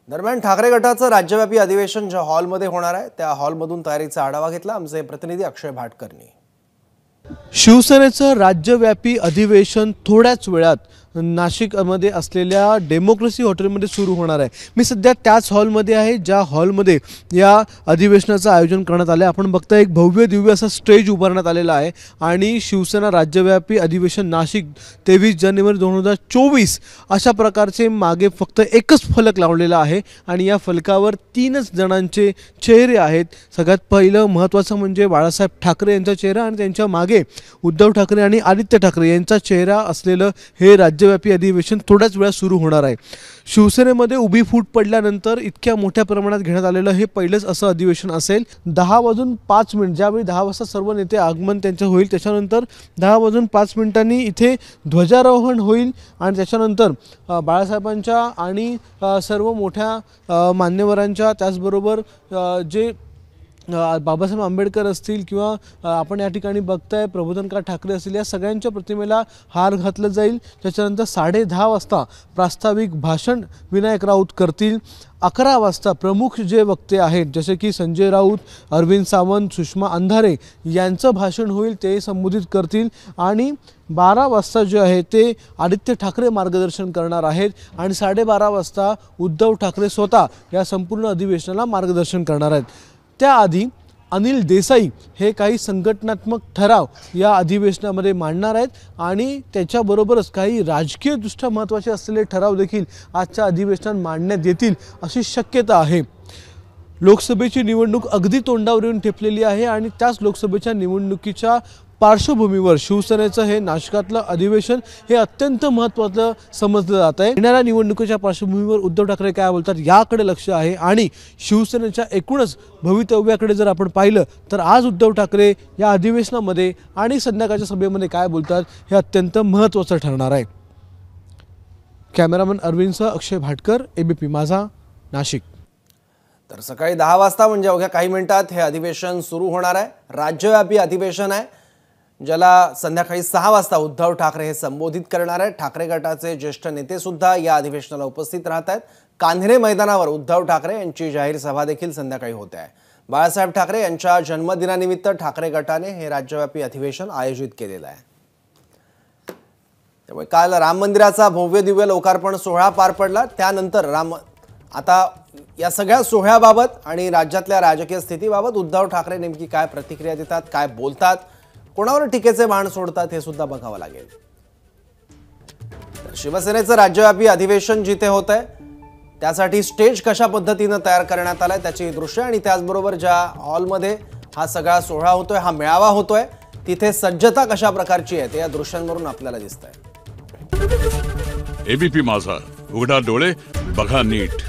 दरम्यान ठाकरे गटाचं राज्यव्यापी अधिवेशन ज्या हॉलमध्ये होणार आहे त्या हॉलमधून तयारीचा आढावा घेतला आमचे प्रतिनिधी अक्षय भाटकरनी। शिवसेनेचं राज्यव्यापी अधिवेशन थोड्याच वेळात नाशिकमध्ये असलेल्या डेमोक्रेसी हॉटेलमध्ये सुरू होणार आहे। मी सध्या त्याच हॉलमध्ये आहे ज्या हॉलमध्ये या अधिवेशनाचं आयोजन करण्यात आले। आपण बघता एक भव्य दिव्य असा स्टेज उभारण्यात आलेला आहे आणि शिवसेना राज्यव्यापी अधिवेशन नाशिक 23 जानेवारी 2024 अशा प्रकारचे मागे फक्त एकच फलक लावलेला आहे आणि या फलकावर 3च जणांचे चेहरे आहेत। सगळ्यात पहिलं महत्त्वाचं म्हणजे बाळासाहेब ठाकरे यांचा चेहरा आणि त्यांच्या मागे उद्धव ठाकरे आणि आदित्य ठाकरे यांचा चेहरा असलेलं हे राज्यव्यापी अधिवेशन थोड्याच वेळात सुरू होणार आहे। शिवसेनेमध्ये उभी फूट पडल्यानंतर इतक्या मोठ्या प्रमाणात घेण्यात आलेलं हे पहिलेच असं अधिवेशन असेल। 10:05 ज्यावेळी 10 वाजता सर्व नेते आगमन त्यांचं होईल त्याच्यानंतर 10:05 इथे ध्वजारोहण होईल आणि त्याच्यानंतर बाळासाहेबांच्या आणि सर्व मोठ्या मान्यवरांच्या त्याचबरोबर जे बाबासाहेब आंबेडकर असतील किंवा आपण या ठिकाणी बघताय प्रबोधनकार ठाकरे असतील या सगळ्यांच्या प्रतिमेला हार घातलं जाईल। त्याच्यानंतर 10:30 वाजता प्रास्ताविक भाषण विनायक राऊत करतील। 11 वाजता प्रमुख जे वक्ते आहेत जसे की संजय राऊत, अरविंद सावंत, सुषमा अंधारे यांचं भाषण होईल ते संबोधित करतील आणि 12 वाजता जे आहे ते आदित्य ठाकरे मार्गदर्शन करणार आहेत आणि 12:30 वाजता उद्धव ठाकरे स्वतः या संपूर्ण अधिवेशनाला मार्गदर्शन करणार आहेत। त्याआधी अनिल देसाई हे काही संघटनात्मक ठराव या अधिवेशनामध्ये मांडणार आहेत आणि त्याच्याबरोबरच काही राजकीयदृष्ट्या महत्त्वाचे असलेले ठराव देखील आजच्या अधिवेशनात मांडण्यात येतील अशी शक्यता आहे। लोकसभेची निवडणूक अगदी तोंडावर येऊन ठेपलेली आहे आणि त्याच लोकसभेच्या निवडणुकीच्या पार्श्वभूमीवर शिवसेनेचं हे नाशिकातलं अधिवेशन हे अत्यंत महत्त्वाचं समजलं जात आहे। येणाऱ्या निवडणुकीच्या पार्श्वभूमीवर उद्धव ठाकरे काय बोलतात याकडे लक्ष आहे आणि शिवसेनेच्या एकूणच भवितव्याकडे जर आपण पाहिलं तर आज उद्धव ठाकरे या अधिवेशनामध्ये आणि संध्याकाळच्या सभेमध्ये काय बोलतात हे अत्यंत महत्त्वाचं ठरणार आहे। कॅमेरामन अरविंदसह अक्षय भाटकर, एबीपी माझा, नाशिक। तर सकाळी 10 वाजता म्हणजे अवघ्या काही मिनिटात हे अधिवेशन सुरू होणार आहे। राज्यव्यापी अधिवेशन आहे ज्याला संध्याकाळी 6 वाजता उद्धव ठाकरे हे संबोधित करणार आहेत। ठाकरे गटाचे ज्येष्ठ नेते सुद्धा या अधिवेशनाला उपस्थित राहत आहेत। कान्हेरे मैदानावर उद्धव ठाकरे यांची जाहीर सभा देखील संध्याकाळी होते आहे। बाळासाहेब ठाकरे यांच्या जन्मदिनानिमित्त ठाकरे गटाने हे राज्यव्यापी अधिवेशन आयोजित केलेलं आहे। त्यामुळे काल राम मंदिराचा भव्य दिव्य लोकार्पण सोहळा पार पडला। त्यानंतर आता या सगळ्या सोहळ्याबाबत आणि राज्यातल्या राजकीय स्थितीबाबत उद्धव ठाकरे नेमकी काय प्रतिक्रिया देतात, काय बोलतात, कोणावर टीकेचे बाण सोडतात हे सुद्धा बघावं लागेल। शिवसेनेचं राज्यव्यापी अधिवेशन जिथे होत आहे त्यासाठी स्टेज कशा पद्धतीने तयार करण्यात आलाय त्याची दृश्य आणि त्याचबरोबर ज्या हॉलमध्ये हा सगळा सोहळा होतोय, हा मेळावा होतोय, तिथे सज्जता कशा प्रकारची आहे ते या दृश्यांवरून आपल्याला दिसतंय। एबीपी माझा, उघडा डोळे बघा नीट।